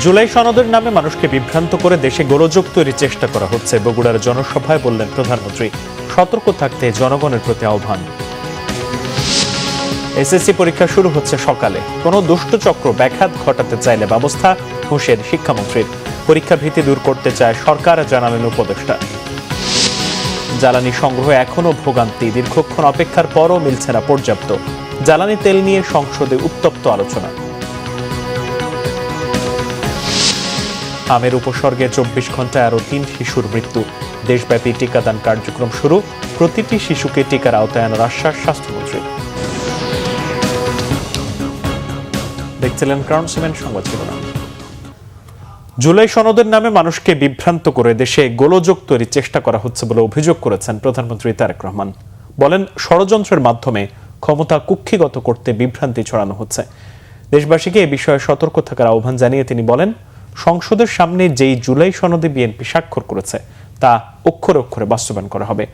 জুলাই সনদের নামে মানুষকে বিভ্রান্ত করে দেশে গোলযোগ তৈরির চেষ্টা করা হচ্ছে, বগুড়ার জনসভায় বললেন প্রধানমন্ত্রী। সতর্ক থাকতে জনগণের প্রতি আহ্বান। এসএসসি পরীক্ষা শুরু হচ্ছে সকালে, কোনো দুষ্টচক্র ব্যাঘাত ঘটাতে চাইলে ব্যবস্থা, হুঁশিয়ারি শিক্ষামন্ত্রীর। পরীক্ষা ভীতি দূর করতে চায় সরকার, জানালেন উপদেষ্টা। জ্বালানি সংগ্রহ এখনো ভোগান্তি, দীর্ঘক্ষণ অপেক্ষার পরও মিলছে না পর্যাপ্ত। জ্বালানি তেল নিয়ে সংসদে উত্তপ্ত আলোচনা। আমের উপসর্গে 24 ঘন্টায় আরো 3 শিশুর মৃত্যু। দেশব্যাপী টিকাদান কার্যক্রম শুরু, প্রতিটি শিশুকে টিকার আওতায় আনার আশ্বাস স্বাস্থ্যমন্ত্রী। দেখছিলেন ক্রাউন সিমেন্ট সংবাদ শিরোনাম। জুলাই সনদের নামে মানুষকে বিভ্রান্ত করে দেশে গোলযোগ তৈরির চেষ্টা করা হচ্ছে বলে অভিযোগ করেছেন প্রধানমন্ত্রী তারেক রহমান। বলেন, ষড়যন্ত্রের মাধ্যমে ক্ষমতা কুক্ষিগত করতে বিভ্রান্তি ছড়ানো হচ্ছে। দেশবাসীকে এ বিষয়ে সতর্ক থাকার আহ্বান জানিয়ে তিনি বলেন, সংসদের সামনে যেই জুলাই সনদে বিএনপি স্বাক্ষর করেছে তা অক্ষরে অক্ষরে বাস্তবায়ন করা হবে।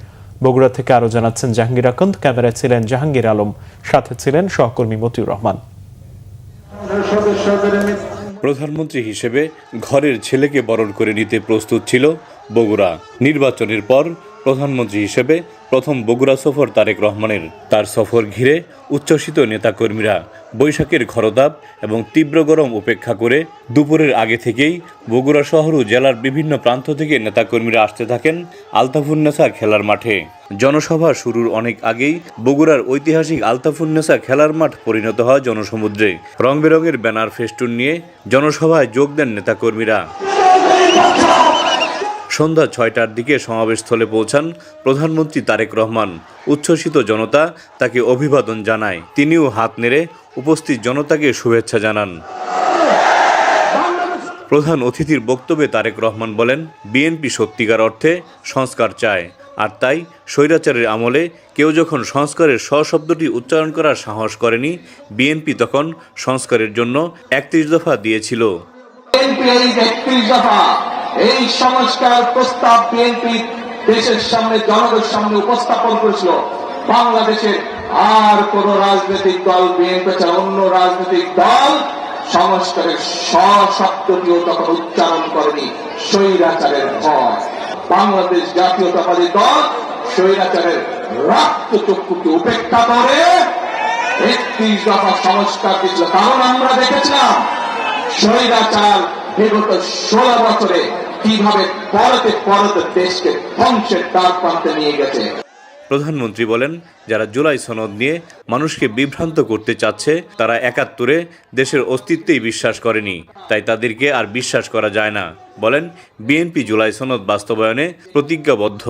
বগুড়া থেকে আরো জানাচ্ছেন জাহাঙ্গীর আকন্দ। ক্যামেরায় ছিলেন জাহাঙ্গীর আলম, সাথে ছিলেন সহকর্মী মতিউর রহমান। প্রধানমন্ত্রী হিসেবে ঘরের ছেলেকে বরণ করে নিতে প্রস্তুত ছিল বগুড়া। নির্বাচনের পর প্রধানমন্ত্রী হিসেবে প্রথম বগুড়া সফর তারেক রহমানের। তার সফর ঘিরে উচ্ছ্বসিত নেতাকর্মীরা বৈশাখের ঘরতাপ এবং তীব্র গরম উপেক্ষা করে দুপুরের আগে থেকেই বগুড়া শহর ও জেলার বিভিন্ন প্রান্ত থেকে নেতাকর্মীরা আসতে থাকেন আলতাফুন্নেসা খেলার মাঠে। জনসভা শুরুর অনেক আগেই বগুড়ার ঐতিহাসিক আলতাফুন্নেসা খেলার মাঠ পরিণত হয় জনসমুদ্রে। রং বেরঙের ব্যানার ফেস্টুন নিয়ে জনসভায় যোগ দেন নেতাকর্মীরা। সন্ধ্যা 6টার দিকে সমাবেশস্থলে পৌঁছান প্রধানমন্ত্রী তারেক রহমান। উচ্ছ্বসিত জনতা তাকে অভিবাদন জানায়। তিনিও হাত নেড়ে উপস্থিত জনতাকে শুভেচ্ছা জানান। প্রধান অতিথির বক্তব্যে তারেক রহমান বলেন, বিএনপি সত্যিকার অর্থে সংস্কার চায়, আর তাই স্বৈরাচারের আমলে কেউ যখন সংস্কারের শব্দটি উচ্চারণ করার সাহস করেনি, বিএনপি তখন সংস্কারের জন্য 31 দফা দিয়েছিল। এই সংস্কার প্রস্তাব বিএনপি দেশের সামনে, জনগণের সামনে উপস্থাপন করেছিল। বাংলাদেশের আর কোন রাজনৈতিক দল, বিএনপি ছাড়া অন্য রাজনৈতিক দল সংস্কারের শব্দটিও তখন উচ্চারণ করেনি, স্বৈরাচারের ভয়। বাংলাদেশ জাতীয়তাবাদী দল স্বৈরাচারের রক্তচক্ষুকে উপেক্ষা করে 31 দফা সংস্কার দিয়েছিল। কারণ আমরা দেখেছিলাম স্বৈরাচার বিগত 16 বছরে কিভাবে পরতে পরতে দেশকে ধ্বংসের দ্বার প্রান্তে নিয়ে গেছে। প্রধানমন্ত্রী বলেন, যারা জুলাই সনদ নিয়ে মানুষকে বিভ্রান্ত করতে চাচ্ছে তারা 71-এ দেশের অস্তিত্বেই বিশ্বাস করেনি, তাই তাদেরকে আর বিশ্বাস করা যায় না। বলেন, বিএনপি জুলাই সনদ বাস্তবায়নে প্রতিজ্ঞাবদ্ধ।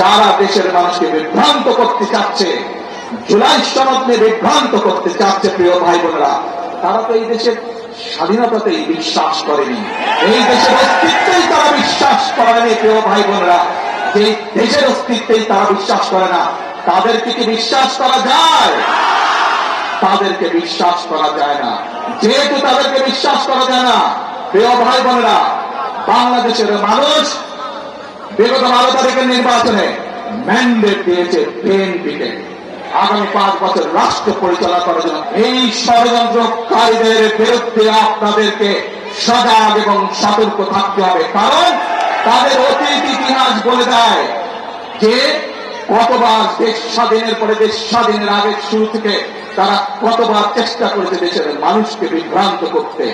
যারা দেশের মানুষকে বিভ্রান্ত করতে চাচ্ছে, জুলাই সনদ নিয়ে বিভ্রান্ত করতে চাচ্ছে, প্রিয় ভাই বোনেরা, তারা তো এই দেশের স্বাধীনতাতেই বিশ্বাস করেনি, এই দেশের অস্তিত্বেই তারা বিশ্বাস করেনি। প্রিয় ভাই বোনেরা, যে দেশের অস্তিত্বেই তারা বিশ্বাস করে না, তাদেরকে কি বিশ্বাস করা যায়? তাদেরকে বিশ্বাস করা যায় না। যেহেতু তাদেরকে বিশ্বাস করা যায় না, প্রিয় ভাই বোনেরা, বাংলাদেশের মানুষ বিগত 12 তারিখের নির্বাচনে ম্যান্ডেট দিয়েছে বিএনপিকে আগামী 5 বছর রাষ্ট্র পরিচালনা করার জন্য। এই ষড়যন্ত্রকারীদের বিরুদ্ধে আপনাদেরকে সজাগ এবং সতর্ক থাকতে হবে, কারণ তাদের অতীত ইতিহাস বলে দেয় যে কতবার দেশ স্বাধীনের পরে, দেশ স্বাধীনের আগে শুরু থেকে তারা কতবার চেষ্টা করেছে দেশের মানুষকে বিভ্রান্ত করতে।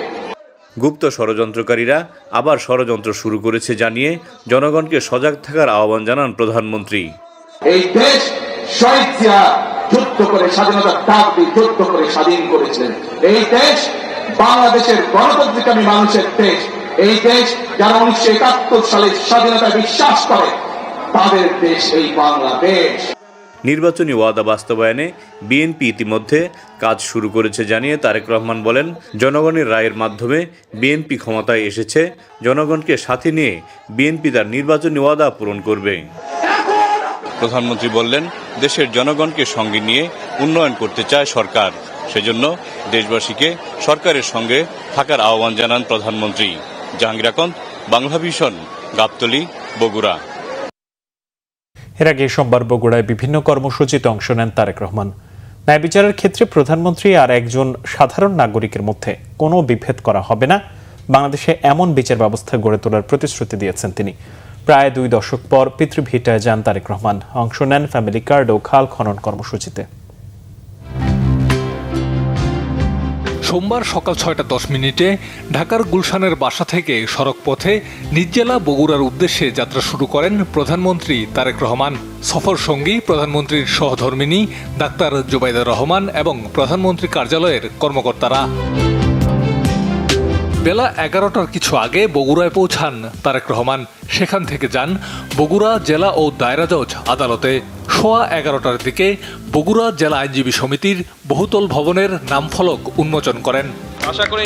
গুপ্ত ষড়যন্ত্রকারীরা আবার ষড়যন্ত্র শুরু করেছে জানিয়ে জনগণকে সজাগ থাকার আহ্বান জানান প্রধানমন্ত্রী। এই দেশ শহীদ জিয়া যুদ্ধ করে স্বাধীনতার ডাক দিয়ে যুদ্ধ করে স্বাধীন করেছিলেন। এই দেশ বাংলাদেশের গণতান্ত্রিকামী মানুষের দেশ। এই দেশ যারা 1971 সালে স্বাধীনতা বিশ্বাস করে, তাদের দেশ এই বাংলাদেশ। নির্বাচনী ওয়াদা বাস্তবায়নে বিএনপি ইতিমধ্যে কাজ শুরু করেছে জানিয়ে তারেক রহমান বলেন, জনগণের রায়ের মাধ্যমে বিএনপি ক্ষমতায় এসেছে। জনগণকে সাথে নিয়ে বিএনপি তার নির্বাচনী ওয়াদা পূরণ করবে। প্রধানমন্ত্রী বললেন, দেশের জনগণকে সঙ্গে নিয়ে উন্নয়ন করতে চায় সরকার, সেজন্য দেশবাসীকে সরকারের সঙ্গে থাকার আহ্বান জানান প্রধানমন্ত্রী। জাহাঙ্গীর আকন্দ, বাংলা ভিশন, গাবতলী, বগুড়া। এর আগে সোমবার বগুড়ায় বিভিন্ন কর্মসূচিতে অংশ নেন তারেক রহমান। ন্যায় বিচারের ক্ষেত্রে প্রধানমন্ত্রী আর একজন সাধারণ নাগরিকের মধ্যে কোনো বিভেদ করা হবে না, বাংলাদেশে এমন বিচার ব্যবস্থা গড়ে তোলার প্রতিশ্রুতি দিয়েছেন তিনি। প্রায় 2 দশক পর পিতৃভিটায় যান তারেক রহমান। অংশ নেন ফ্যামিলি কার্ড ও খাল খনন কর্মসূচিতে। সোমবার সকাল 6:10 ঢাকার গুলশানের বাসা থেকে সড়ক পথে নিজ জেলা বগুড়ার উদ্দেশ্যে যাত্রা শুরু করেন প্রধানমন্ত্রী তারেক রহমান। সফর সঙ্গী প্রধানমন্ত্রীর সহধর্মিণী ডাক্তার জুবাইদা রহমান এবং প্রধানমন্ত্রী কার্যালয়ের কর্মকর্তারা। বেলা 11টার কিছু আগে বগুড়ায় পৌঁছান তারেক রহমান। সেখান থেকে যান বগুড়া জেলা ও দায়রা জজ আদালতে। 11:15টার দিকে বগুড়া জেলা আইনজীবী সমিতির বহুতল ভবনের নামফলক উন্মোচন করেন। আশা করি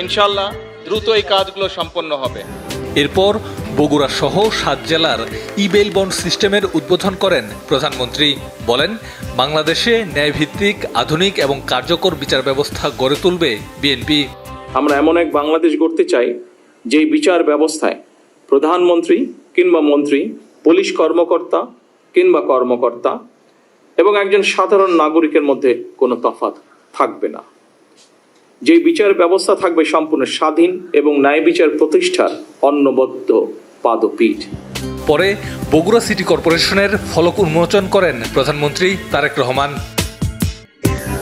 ইনশাল্লাহ দ্রুত এই কাজগুলো সম্পন্ন হবে। এরপর বগুড়া সহ 7 জেলার ই-বেইল বন্ড সিস্টেমের উদ্বোধন করেন প্রধানমন্ত্রী। বলেন, বাংলাদেশে ন্যায়ভিত্তিক, আধুনিক এবং কার্যকর বিচার ব্যবস্থা গড়ে তুলবে বিএনপি। আমরা এমন এক বাংলাদেশ গড়তে চাই যেই বিচার ব্যবস্থায় প্রধানমন্ত্রী কিংবা মন্ত্রী, পুলিশ কর্মকর্তা কিংবা কর্মকর্তা এবং একজন সাধারণ নাগরিকের মধ্যে কোনো তফাৎ থাকবে না। যেই বিচার ব্যবস্থা থাকবে সম্পূর্ণ স্বাধীন এবং ন্যায় বিচার প্রতিষ্ঠার অন্নবদ্ধ পাদপীঠ। পরে বগুড়া সিটি কর্পোরেশনের ফলক উন্মোচন করেন প্রধানমন্ত্রী তারেক রহমান।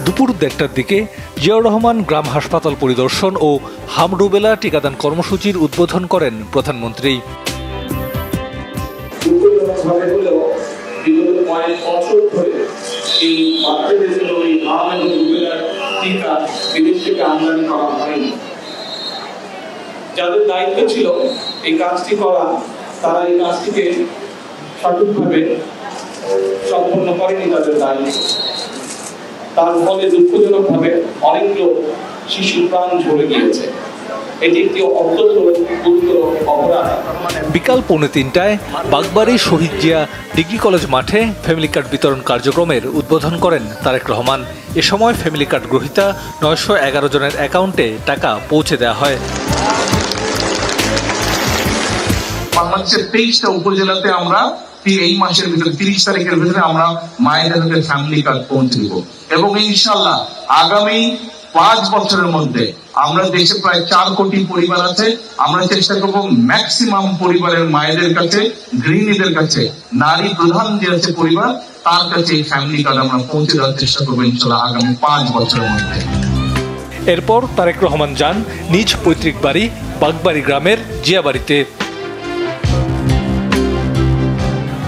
দুপুর 1টার দিকে জিয়াউর রহমান গ্রাম হাসপাতাল পরিদর্শন ও হামরুবেলা টিকাদান কর্মসূচির উদ্বোধন করেন প্রধানমন্ত্রী। যাদের দায়িত্ব ছিল এই কাজটি করা, তারা এই কাজটিকে সঠিকভাবে সম্পন্ন করেনি তাদের দায়িত্ব। তার ফলে দুঃখজনকভাবে অনেকগুলো শিশু প্রাণ ঝরে গিয়েছে। এটি একটি অত্যন্ত গুরুতর অপরাধ। বিকাল 2:45টায় বাগবাড়ি শহীদ জিয়া ডিগ্রি কলেজ মাঠে ফ্যামিলি কার্ড বিতরণ কার্যক্রমের উদ্বোধন করেন তারেক রহমান। এ সময় ফ্যামিলি কার্ড গ্রহীতা 911 জনের অ্যাকাউন্টে টাকা পৌঁছে দেওয়া হয়। বাংলাদেশের 23টা উপজেলাতে আমরা এই মাসের ভিতরে 30 তারিখের ভিতরে আমরা মায়েদের হাতে ফ্যামিলি কার্ড পৌঁছে দিব এবং ইনশাআল্লাহ আগামী 5 বছরের মধ্যে আমরা দেশে প্রায় 4 কোটি পরিবার আছে। আমরা চেষ্টা করব ম্যাক্সিমাম পরিবারের মায়েদের কাছে, গৃহিণীদের কাছে, নারী প্রধান যে আছে পরিবার, তার কাছে এই ফ্যামিলি কার্ড আমরা পৌঁছে দেওয়ার চেষ্টা করবো ইনশাআল্লাহ আগামী 5 বছরের মধ্যে। এরপর তারেক রহমান যান নিজ পৈতৃক বাড়ি বাগবাড়ি গ্রামের জিয়াবাড়িতে।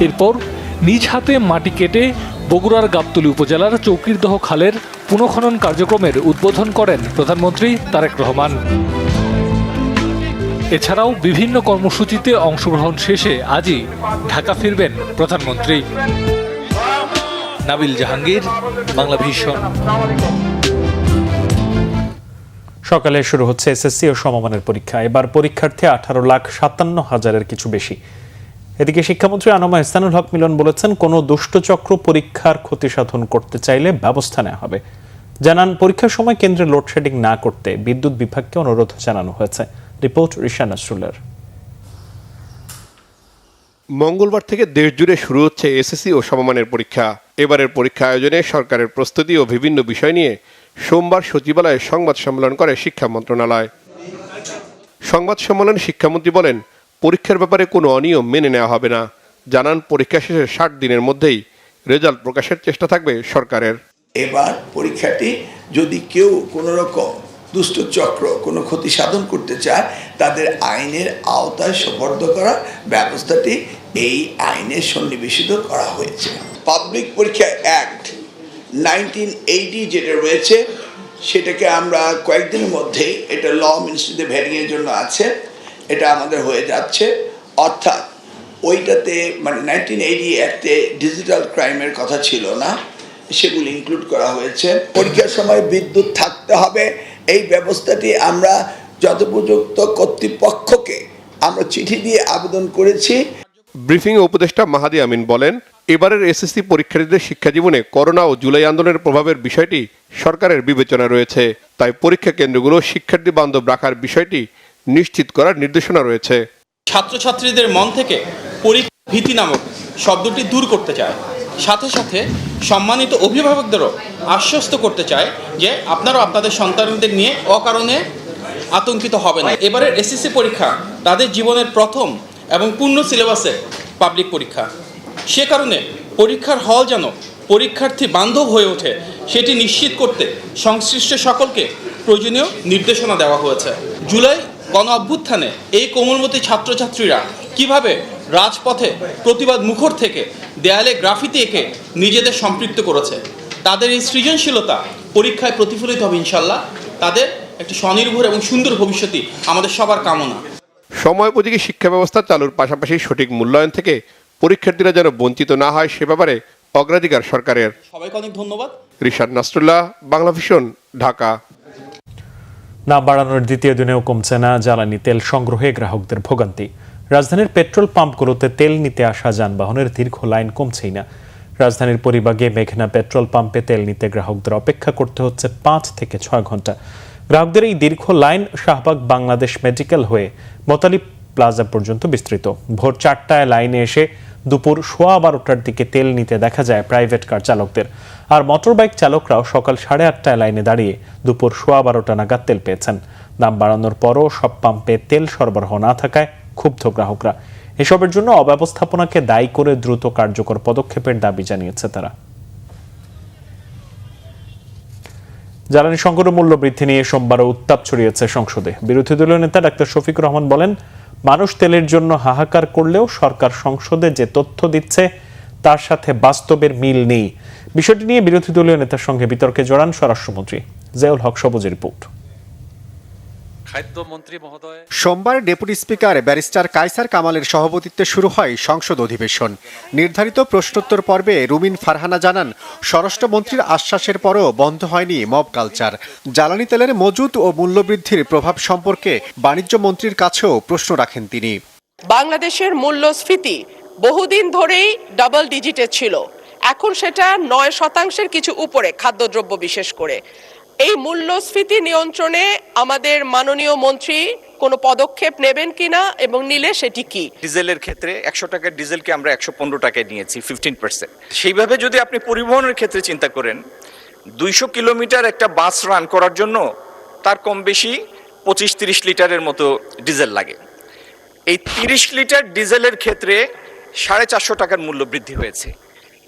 এরপর নিজ হাতে মাটি কেটে বগুড়ার গাবতলী উপজেলার চৌকিরদহ খালের পুনঃখনন কার্যক্রমের উদ্বোধন করেন প্রধানমন্ত্রী তারেক রহমান। এছাড়াও বিভিন্ন কর্মসূচিতে অংশগ্রহণ শেষে আজই ঢাকা ফিরবেন প্রধানমন্ত্রী। নাবিল জাহাঙ্গীর, বাংলা ভিশন। সকালে শুরু হচ্ছে এসএসসি ও সমমানের পরীক্ষা। এবার পরীক্ষার্থী 18,57,000-এর কিছু বেশি। এদিকে শিক্ষামন্ত্রী আনোয়ার ইহসানুল হক মিলন বলেছেন, কোনো দুষ্টচক্র পরীক্ষার ক্ষতি সাধন করতে চাইলে ব্যবস্থা নেওয়া হবে। জানান, পরীক্ষার সময় কেন্দ্রে লোডশেডিং না করতে বিদ্যুৎ বিভাগকে অনুরোধ জানানো হয়েছে। রিপোর্ট রিশান নাসরুলের। মঙ্গলবার থেকে দেশ জুড়ে শুরু হচ্ছে এসএসসি ও সমমানের পরীক্ষা। এবারের পরীক্ষা আয়োজনে সরকারের প্রস্তুতি ও বিভিন্ন বিষয় নিয়ে সোমবার সচিবালয়ে সংবাদ সম্মেলন করে শিক্ষা মন্ত্রণালয়। সংবাদ সম্মেলনে শিক্ষামন্ত্রী বলেন, পরীক্ষার ব্যাপারে কোনো অনিয়ম মেনে নেওয়া হবে না। জানান, পরীক্ষা শেষে 60 দিনের মধ্যেই রেজাল্ট প্রকাশের চেষ্টা থাকবে সরকারের। এবার পরীক্ষাটি যদি কেউ কোনো রকম দুষ্টচক্র কোনো ক্ষতি সাধন করতে চায়, তাদের আইনের আওতায় সোপর্দ করার ব্যবস্থাটি এই আইনে সন্নিবেশিত করা হয়েছে। পাবলিক পরীক্ষা অ্যাক্ট 1980 যেটা রয়েছে, সেটাকে আমরা কয়েকদিনের মধ্যেই এটা ল মিনিস্ট্রিতে ভেরিংয়ের জন্য আছে, এটা আমাদের হয়ে যাচ্ছে। অর্থাৎ ওইটাতে মানে 1980 অ্যাক্টে ডিজিটাল ক্রাইমের কথা ছিল না, সেগুলি ইনক্লুড করা হয়েছে। পরীক্ষার সময় বিদ্যুৎ থাকতে হবে, এই ব্যবস্থাটি আমরা যথোপযুক্ত কর্তৃপক্ষকে আমরা চিঠি দিয়ে আবেদন করেছি। ব্রিফিংয়ে উপদেষ্টা মাহাদি আমিন বলেন, এবারের এসএসসি পরীক্ষার্থীদের শিক্ষাজীবনে করোনা ও জুলাই আন্দোলনের প্রভাবের বিষয়টি সরকারের বিবেচনা রয়েছে। তাই পরীক্ষা কেন্দ্রগুলো শিক্ষার্থী বান্ধব রাখার বিষয়টি নিশ্চিত করার নির্দেশনা রয়েছে। ছাত্রছাত্রীদের মন থেকে পরীক্ষা ভীতি নামক শব্দটি দূর করতে চায়, সাথে সাথে সম্মানিত অভিভাবকদেরও আশ্বস্ত করতে চায় যে আপনারাও আপনাদের সন্তানদের নিয়ে অকারণে আতঙ্কিত হবে না। এবারের এসএসসি পরীক্ষা তাদের জীবনের প্রথম এবং পূর্ণ সিলেবাসে পাবলিক পরীক্ষা। সে কারণে পরীক্ষার হল যেন পরীক্ষার্থী বান্ধব হয়ে ওঠে সেটি নিশ্চিত করতে সংশ্লিষ্ট সকলকে প্রয়োজনীয় নির্দেশনা দেওয়া হয়েছে। জুলাই গণ অভ্যুত্থানে এই কোমলমতি ছাত্রছাত্রীরা কিভাবে রাজপথে প্রতিবাদ মুখর থেকে দেয়ালে গ্রাফিতি এঁকে নিজেদের সম্পৃক্ত করেছে, তাদের এই সৃজনশীলতা পরীক্ষায় প্রতিফলিত হবে ইনশাল্লাহ। তাদের একটি স্বনির্ভর এবং সুন্দর ভবিষ্যৎই আমাদের সবার কামনা। সময়োপযোগী শিক্ষা ব্যবস্থা চালুর পাশাপাশি সঠিক মূল্যায়ন থেকে পরীক্ষার্থীরা যেন বঞ্চিত না হয় সে ব্যাপারে অগ্রাধিকার সরকারের। সবাইকে অনেক ধন্যবাদ। রিশাদ নাসরুল্লাহ, বাংলা ভিশন, ঢাকা। দাম বাড়ানোর দ্বিতীয় দিনেও কমছে না জ্বালানি তেল সংগ্রহে গ্রাহকদের ভোগান্তি। রাজধানীর পেট্রোল পাম্পগুলোতে তেল নিতে আসা যানবাহনের দীর্ঘ লাইন কমছেই না। রাজধানীর পরিবাগে মেঘনা পেট্রোল পাম্পে তেল নিতে গ্রাহকদের অপেক্ষা করতে হচ্ছে ৫ থেকে ৬ ঘন্টা। গ্রাহকদের এই দীর্ঘ লাইন শাহবাগ বাংলাদেশ মেডিকেল হয়ে মোতালিব প্লাজা পর্যন্ত বিস্তৃত। ভোর ৪টায় লাইনে এসে দুপুর 12:15টার দিকে তেল নিতে দেখা যায় প্রাইভেট কার চালকদের। আর মোটরবাইক চালকরাও সকাল 8:30টায় লাইনে দাঁড়িয়ে দুপুর 12:15টা নাগাদ তেল পেয়েছেন। দাম বাড়ানোর পরও সব পাম্পে তেল সরবরাহ না থাকায় ক্ষুব্ধ গ্রাহকরা। এসবের জন্য অব্যবস্থাপনাকে দায়ী করে দ্রুত কার্যকর পদক্ষেপের দাবি জানিয়েছে তারা। জ্বালানি সংকট ও মূল্য বৃদ্ধি নিয়ে সোমবারও উত্তাপ ছড়িয়েছে সংসদে। বিরোধী দলীয় নেতা ডাক্তার শফিকুর রহমান বলেন, মানুষ তেলের জন্য হাহাকার করলেও সরকার সংসদে যে তথ্য দিচ্ছে তার সাথে বাস্তবের মিল নেই। বিষয়টি নিয়ে বিরোধী দলীয় নেতার সঙ্গে বিতর্কে জড়ান স্বরাষ্ট্রমন্ত্রী। জিয়াউল হক সবুজের রিপোর্ট। সোমবার ডেপুটি স্পিকার ব্যারিস্টার কায়সার কামালের সভাপতিত্বে শুরু হয় সংসদ অধিবেশন। নির্ধারিত প্রশ্নোত্তর পর্বে রুমিন ফারহানা জানান, স্বরাষ্ট্রমন্ত্রীর আশ্বাসের পরও বন্ধ হয়নি মব কালচার। জ্বালানি তেলের মজুত ও মূল্যবৃদ্ধির প্রভাব সম্পর্কে বাণিজ্য মন্ত্রীর কাছেও প্রশ্ন রাখেন তিনি। বাংলাদেশের মূল্যস্ফীতি বহুদিন ধরেই ডাবল ডিজিটে ছিল, এখন সেটা 9% কিছু উপরে, খাদ্যদ্রব্য বিশেষ করে। এই মূল্যস্ফীতি নিয়ন্ত্রণে আমাদের মাননীয় মন্ত্রী কোনো পদক্ষেপ নেবেন কিনা এবং নিলে সেটি কি? ডিজেলের ক্ষেত্রে 100 টাকার ডিজেলকে আমরা 115 টাকায় নিয়েছি, 15%। সেইভাবে যদি আপনি পরিবহনের ক্ষেত্রে চিন্তা করেন, 200 কিলোমিটার একটা বাস রান করার জন্য তার কম বেশি 25-30 লিটারের মতো ডিজেল লাগে। এই 30 লিটার ডিজেলের ক্ষেত্রে 450 টাকার মূল্য বৃদ্ধি হয়েছে।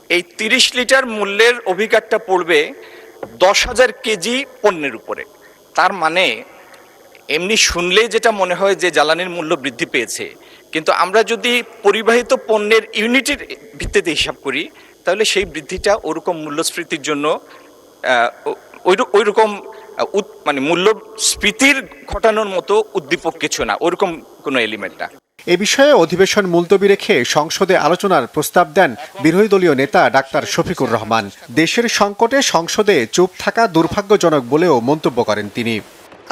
এই 30 লিটার মূল্যের অভিঘাতটা পড়বে 10,000 কেজি পণ্যের উপরে। তার মানে এমনি শুনলেই যেটা মনে হয় যে জ্বালানির মূল্য বৃদ্ধি পেয়েছে, কিন্তু আমরা যদি পরিবাহিত পণ্যের ইউনিটের ভিত্তিতে হিসাব করি তাহলে সেই বৃদ্ধিটা ওরকম মূল্যস্ফীতির জন্য ওইরকম মানে মূল্যস্ফীতির ঘটানোর মতো উদ্দীপক কিছু না, ওরকম কোনো এলিমেন্ট না। এ বিষয়ে অধিবেশন মুলতবি রেখে সংসদে আলোচনার প্রস্তাব দেন বিরোধী দলীয় নেতা ডাক্তার শফিকুর রহমান। দেশের সংকটে সংসদে চুপ থাকা দুর্ভাগ্যজনক বলেও মন্তব্য করেন তিনি।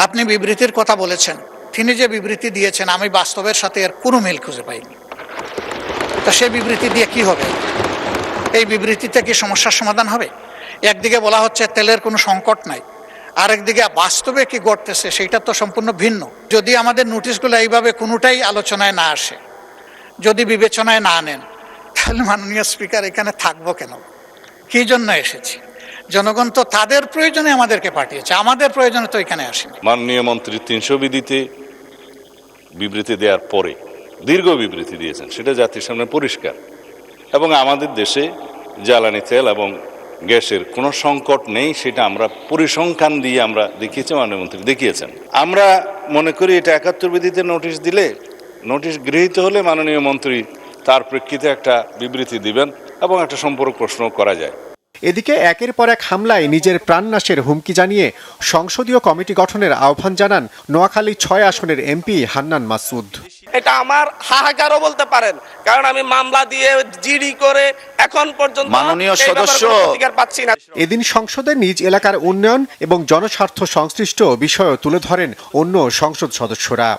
আপনি বিবৃতির কথা বলেছেন, তিনি যে বিবৃতি দিয়েছেন আমি বাস্তবের সাথে এর কোনো মিল খুঁজে পাইনি। তা সেই বিবৃতি দিয়ে কি হবে? এই বিবৃতিতে কি সমস্যার সমাধান হবে? একদিকে বলা হচ্ছে তেলের কোনো সংকট নাই, আরেকদিকে বাস্তবে কি ঘটতেছে সেটা তো সম্পূর্ণ ভিন্ন। যদি আমাদের নোটিশগুলো এইভাবে কোনোটাই আলোচনায় না আসে, যদি বিবেচনায় না নেন, তাহলে মাননীয় স্পিকার এখানে থাকবো কেন? কি জন্য এসেছি? জনগণ তো তাদের প্রয়োজনে আমাদেরকে পাঠিয়েছে, আমাদের প্রয়োজনে তো এখানে আসেনি। মাননীয় মন্ত্রী 300 বিধিতে বিবৃতি দেওয়ার পরে দীর্ঘ বিবৃতি দিয়েছেন, সেটা জাতির সামনে পরিষ্কার। এবং আমাদের দেশে জ্বালানি তেল এবং গ্যাসের কোনো সংকট নেই, সেটা আমরা পরিসংখ্যান দিয়ে আমরা দেখিয়েছি, মাননীয় মন্ত্রী দেখিয়েছেন। আমরা মনে করি এটা 71 বিধিতে নোটিশ দিলে, নোটিশ গৃহীত হলে মাননীয় মন্ত্রী তার প্রেক্ষিতে একটা বিবৃতি দিবেন এবং একটা সম্পর্ক প্রশ্ন করা যায়। এদিকে একের পর এক হামলায় নিজের প্রাণনাশের হুমকি জানিয়ে সংসদীয় কমিটি গঠনের আহ্বান জানান নোয়াখালী 6 আসনের এমপি হান্নান মাসুদ। এটা আমার হাহাকারও বলতে পারেন, কারণ আমি মামলা দিয়ে জিডি করে এখন পর্যন্ত মাননীয় সদস্য পাচ্ছি না। এদিন সংসদে নিজ এলাকার উন্নয়ন এবং জনস্বার্থ সংশ্লিষ্ট বিষয় তুলে ধরেন অন্য সংসদ সদস্যরা।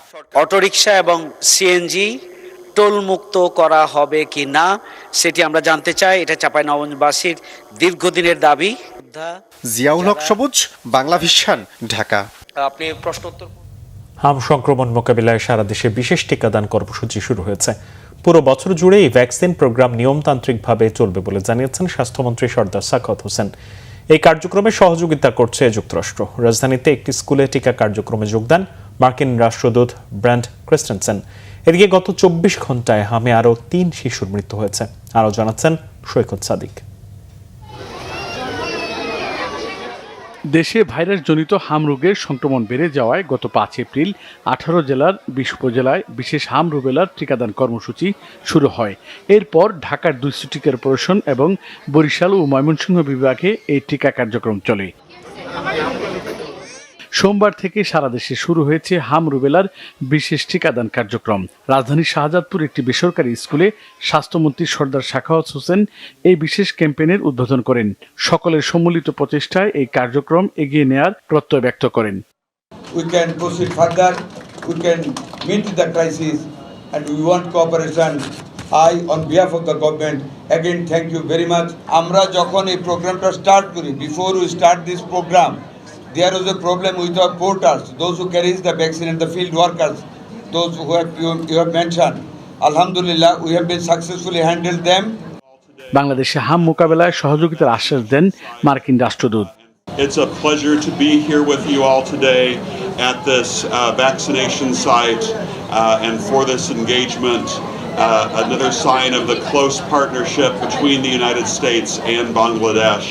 অটোরিকশা এবং সিএনজি টোল মুক্ত করা হবে কি না সেটি আমরা জানতে চাই। এটা চাঁপাইনবাবগঞ্জবাসীর দীর্ঘদিনের দাবি। জিয়াউল হক সবুজ, বাংলা ভিশন, ঢাকা। আপনি প্রশ্নোত্তর। হাম সংক্রমণ মোকাবিলায় সারা দেশে বিশেষ টিকাদান কর্মসূচি শুরু হয়েছে। পুরো বছর জুড়ে এই ভ্যাকসিন প্রোগ্রাম নিয়মতান্ত্রিকভাবে চলবে বলে জানিয়েছেন স্বাস্থ্যমন্ত্রী সরদার সাখাওয়াত হোসেন। এই কার্যক্রমে সহযোগিতা করছে যুক্তরাষ্ট্র। রাজধানীতে একটি স্কুলে টিকা কার্যক্রমে যোগ দেন মার্কিন রাষ্ট্রদূত ব্র্যান্ড ক্রিস্টেনসেন। এদিকে গত 24 ঘন্টায় হামে আরও 3 শিশুর মৃত্যু হয়েছে। আরও জানাচ্ছেন সৈকত সাদিক। দেশে ভাইরাসজনিত হাম রোগের সংক্রমণ বেড়ে যাওয়ায় গত 5 এপ্রিল 18 জেলার 20 উপজেলায় বিশেষ হাম রুবেলার টিকাদান কর্মসূচি শুরু হয়। এরপর ঢাকার 2 সিটি কর্পোরেশন এবং বরিশাল ও ময়মনসিংহ বিভাগে এই টিকা কার্যক্রম চলে। সোমবার থেকে সারা দেশে শুরু হয়েছে হাম রুবেলার বিশেষ টিকাদান কার্যক্রম। রাজধানীর শাহজাদপুর একটি বেসরকারি স্কুলে স্বাস্থ্যমন্ত্রী সর্দার সাখাওয়াত হোসেন এই বিশেষ ক্যাম্পেইনের উদ্বোধন করেন। সকলের সম্মিলিত প্রচেষ্টায় এই কার্যক্রম এগিয়ে নেয়ার প্রত্যয় ব্যক্ত করেন। We can proceed further, we can meet the crisis and we want cooperation. I on behalf of the government again thank you very much. আমরা যখন এই প্রোগ্রামটা স্টার্ট করি, before we start this program, there was a problem with our porters, those who carries the vaccine and the field workers, those who you have mentioned. Alhamdulillah, we have been successfully handled them. বাংলাদেশে হাম মোকাবেলায় সহযোগিতার আশ্বাস দেন মার্কিন রাষ্ট্রদূত। It's a pleasure to be here with you all today at this vaccination site and for this engagement, another sign of the close partnership between the United States and Bangladesh.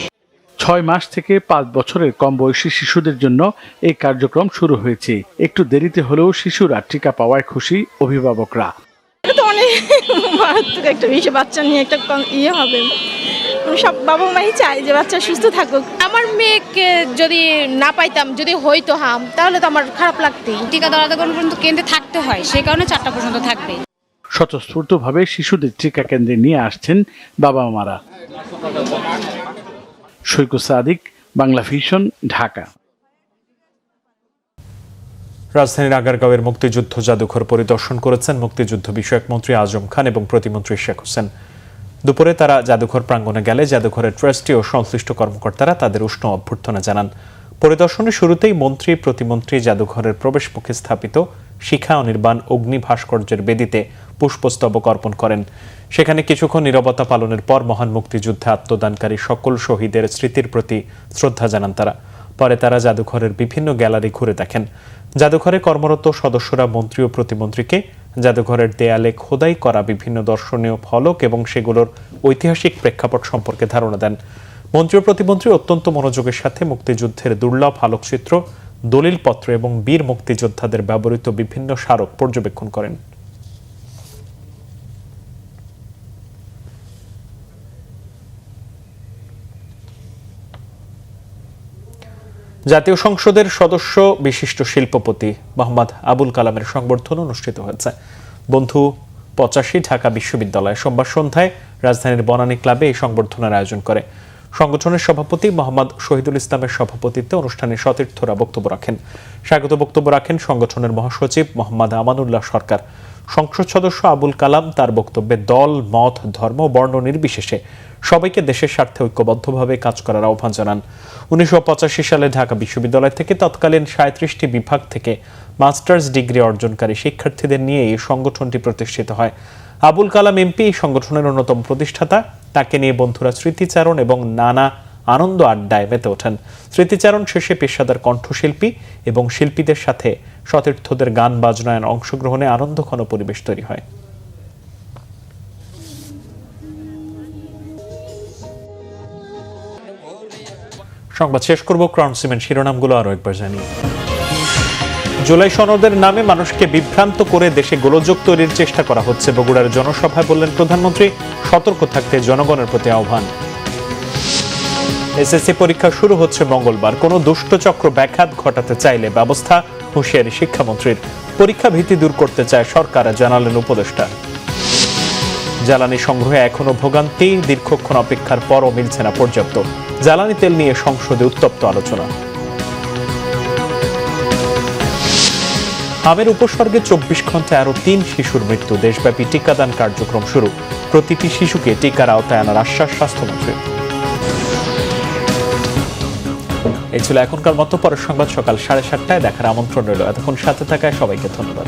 6 মাস থেকে 5 বছরের কম বয়সী শিশুদের জন্য এই কার্যক্রম শুরু হয়েছে। একটু দেরিতে হলেও শিশুরা টিকা পাওয়ায় খুশি অভিভাবকরা। এটা তো অনেক মারাত্মক একটা বিষয়, বাচ্চা নিয়ে একটা ইয়ে হবে। সব বাবা মাই চায় যে বাচ্চা সুস্থ থাকুক। আমার মেয়েকে যদি না পাইতাম, যদি হইতো হাম, তাহলে তো আমার খারাপ লাগতেই। টিকা দেওয়ার আগে পর্যন্ত কেন্দ্রে থাকতে হয়, সেই কারণে 4টা পর্যন্ত থাকবে। স্বতঃস্ফূর্তভাবে শিশুদের টিকা কেন্দ্রে নিয়ে আসছেন বাবা মারা। সৈকত সাদিক, বাংলা ভিশন, ঢাকা। রাজধানীর আগারগাঁওয়ের মুক্তিযুদ্ধ জাদুঘর পরিদর্শন করেছেন মুক্তিযুদ্ধ বিষয়ক মন্ত্রী আজম খান এবং প্রতিমন্ত্রী শেখ হোসেন। দুপুরে তারা জাদুঘর প্রাঙ্গণে গেলে জাদুঘরের ট্রাস্টি ও সংশ্লিষ্ট কর্মকর্তারা তাদের উষ্ণ অভ্যর্থনা জানান। পরিদর্শনের শুরুতেই মন্ত্রী প্রতিমন্ত্রী জাদুঘরের প্রবেশমুখে স্থাপিত শিখা অনির্বাণ অগ্নি ভাস্কর্যের বেদিতে পুষ্পস্তবক অর্পণ করেন। সেখানে কিছুক্ষণ নীরবতা পালনের পর মহান মুক্তিযুদ্ধে আত্মদানকারী সকল শহীদের স্মৃতির প্রতি শ্রদ্ধা জানান তারা। পরে তারা জাদুঘরের বিভিন্ন গ্যালারি ঘুরে দেখেন। জাদুঘরে কর্মরত সদস্যরা মন্ত্রী ও প্রতিমন্ত্রীকে জাদুঘরের দেয়ালে খোদাই করা বিভিন্ন দর্শনীয় ফলক এবং সেগুলোর ঐতিহাসিক প্রেক্ষাপট সম্পর্কে ধারণা দেন। মন্ত্রী ও প্রতিমন্ত্রী অত্যন্ত মনোযোগের সাথে মুক্তিযুদ্ধের দুর্লভ আলোকচিত্র, দলিলপত্র এবং বীর মুক্তিযোদ্ধাদের ব্যবহৃত বিভিন্ন স্মারক পর্যবেক্ষণ করেন। জাতীয় সংসদের সদস্য বিশিষ্ট শিল্পপতি মোহাম্মদ আবুল কালামের সংবর্ধনা অনুষ্ঠিত হয়েছে বন্ধু 85 ঢাকা বিশ্ববিদ্যালয়ে। সোমবার সন্ধ্যায় রাজধানীর বনানী ক্লাবে এই সংবর্ধনার আয়োজন করে। সংগঠনের সভাপতি মোহাম্মদ শহীদুল ইসলামের সভাপতিত্বে অনুষ্ঠানে সতীর্থরা বক্তব্য রাখেন। স্বাগত বক্তব্য রাখেন সংগঠনের মহাসচিব মোহাম্মদ আমানুল্লাহ সরকার। সংসদ সদস্য আবুল কালাম তার বক্তব্যে দল, মত, ধর্ম, বর্ণ নির্বিশেষে সবাইকে দেশের স্বার্থে ঐক্যবদ্ধভাবে কাজ করার আহ্বান জানান। 1985 সালে ঢাকা বিশ্ববিদ্যালয় থেকে তৎকালীন 37টি বিভাগ থেকে মাস্টার্স ডিগ্রি অর্জনকারী শিক্ষার্থীদের নিয়ে এই সংগঠনটি প্রতিষ্ঠিত হয়। আবুল কালাম এমপি এই সংগঠনের অন্যতম প্রতিষ্ঠাতা। তাকে নিয়ে বন্ধুরা স্মৃতিচারণ এবং নানা আনন্দ আড্ডায় মেতে ওঠেন। স্মৃতিচারণ শেষে পেশাদার কণ্ঠশিল্পী এবং শিল্পীদের সাথে সতীর্থদের গান বাজনায় অংশগ্রহণে আনন্দঘন পরিবেশ তৈরি হয়। সংবাদ শেষ করব ক্রাউন সিমেন্ট শিরোনামগুলো আরো একবার জানিয়ে। জুলাই সনদের নামে মানুষকে বিভ্রান্ত করে দেশে গোলযোগ তৈরির চেষ্টা করা হচ্ছে, বগুড়ার জনসভায় বললেন প্রধানমন্ত্রী। সতর্ক থাকতে জনগণের প্রতি আহ্বান। এসএসসি পরীক্ষা শুরু হচ্ছে মঙ্গলবার। কোনো দুষ্টচক্র ব্যাঘাত ঘটাতে চাইলে ব্যবস্থা, হুঁশিয়ারি শিক্ষামন্ত্রীর। পরীক্ষা ভীতি দূর করতে চায় সরকার, জানালেন উপদেষ্টা। জ্বালানি সংগ্রহে এখনো ভোগান্তি, দীর্ঘক্ষণ অপেক্ষার পরও মিলছে না পর্যাপ্ত। জ্বালানি তেল নিয়ে সংসদে উত্তপ্ত আলোচনা। হামের উপসর্গে 24 ঘন্টায় আরো 3 শিশুর মৃত্যু। দেশব্যাপী টিকাদান কার্যক্রম শুরু। প্রতিটি শিশুকে টিকার আওতায় আনার আশ্বাস স্বাস্থ্যমন্ত্রীর। এই ছিল এখনকার মতো। পরের সংবাদ সকাল 7:30টায় দেখার আমন্ত্রণ রইল। এতক্ষণ সাথে থাকায় সবাইকে ধন্যবাদ।